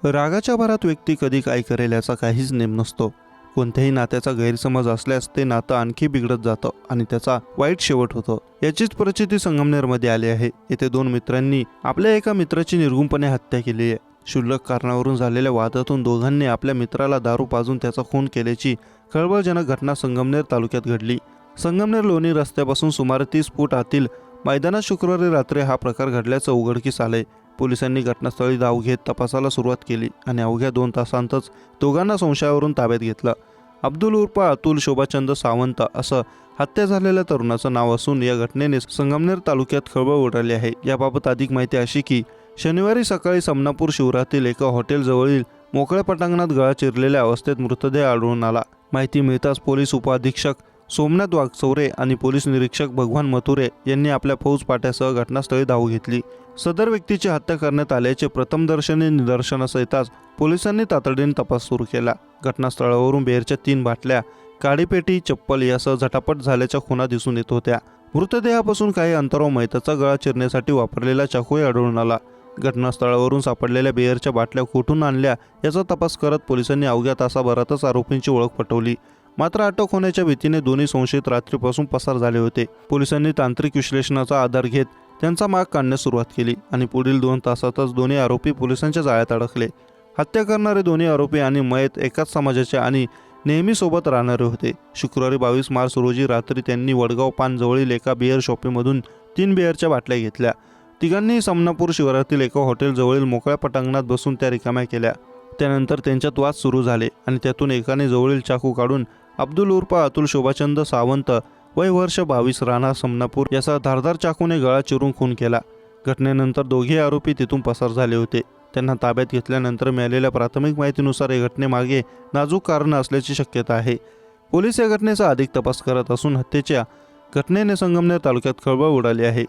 रागाच्या भरात व्यक्ती कधी काय करेल याचा काहीच नेम नसतो. कोणत्याही नात्याचा गैरसमज असल्यास ते नातं आणखी बिघडत जातं आणि त्याचा वाईट शेवट होतो. याचीच परिस्थिती संगमनेरमध्ये आली आहे. येथे दोन मित्रांनी आपल्या एका मित्राची निर्गुणपणे हत्या केली आहे. क्षुल्लक कारणावरून झालेल्या वादातून दोघांनी आपल्या मित्राला दारू पाजून त्याचा खून केल्याची खळबळजनक घटना संगमनेर तालुक्यात घडली. संगमनेर लोणी रस्त्यापासून सुमारे 30 फूट आतील मैदानात शुक्रवारी रात्री हा प्रकार घडल्याचं उघडकीस आलंय. पोलिसांनी घटनास्थळी धाव घेत तपासाला सुरुवात केली आणि अवघ्या 2 तासांतच दोघांना संशयावरून ताब्यात घेतलं. अब्दुल उर्फ अतुल शोभाचंद सावंत असं हत्या झालेल्या तरुणाचं नाव असून या घटनेने संगमनेर तालुक्यात खळबळ उडाली आहे. याबाबत अधिक माहिती अशी की शनिवारी सकाळी समनापूर शिवारातील एका हॉटेलजवळील मोकळ्या पटांगणात गळा चिरलेल्या अवस्थेत मृतदेह आढळून आला. माहिती मिळताच पोलीस उपअधीक्षक सोमनाथ वाघचौरे आणि पोलीस निरीक्षक भगवान मथुरे यांनी आपल्या फौज पाट्यासह घटनास्थळी धाव घेतली. सदर व्यक्तीची हत्या करण्यात आल्याचे प्रथमदर्शनी निदर्शनास येताच पोलिसांनी तातडीने तपास सुरू केला. घटनास्थळावरून बिअरच्या 3 बाटल्या, काडीपेटी, चप्पल यासह झटापट झाल्याच्या खुणा दिसून येत होत्या. मृतदेहापासून काही अंतरावर मैताचा गळा चिरण्यासाठी वापरलेला चाकूही आढळून आला. घटनास्थळावरून सापडलेल्या बिअरच्या बाटल्या कुठून आणल्या याचा तपास करत पोलिसांनी अवघ्या तासाभरातच आरोपींची ओळख पटवली. मात्र अटक होण्याच्या भीतीने दोन्ही संशयित रात्रीपासून पसार झाले होते. पोलिसांनी तांत्रिक विश्लेषणाचा आधार घेत त्यांचा माग काढण्यास सुरुवात केली आणि पुढील 2 तासातच दोन्ही आरोपी पोलिसांच्या जाळ्यात अडकले. हत्या करणारे दोन्ही आरोपी आणि मयत एकाच समाजाचे आणि नेहमी सोबत राहणारे होते. शुक्रवारी 22 मार्च रोजी रात्री त्यांनी वडगाव पान जवळील एका बिअर शॉपीमधून 3 बिअरच्या बाटल्या घेतल्या. तिघांनी समनापूर शिवारातील एका हॉटेल जवळील मोकळ्या पटांगणात बसून त्या रिकाम्या केल्या. त्यानंतर त्यांच्यात वाद सुरू झाले आणि त्यातून एकाने जवळील चाकू काढून अब्दुल उर्फ अतुल शोभाचंद सावंत वय वर्ष 22 राहणार समनापूर याचा धारदार चाकूने गळा चिरून खून केला. घटनेनंतर दोघे आरोपी तिथून पसार झाले होते. त्यांना ताब्यात घेतल्यानंतर मिळालेल्या प्राथमिक माहितीनुसार या घटनेमागे नाजूक कारण असल्याची शक्यता आहे. पोलीस या घटनेचा अधिक तपास करत असून हत्येच्या घटनेने संगमनेर तालुक्यात खळबळ उडाली आहे.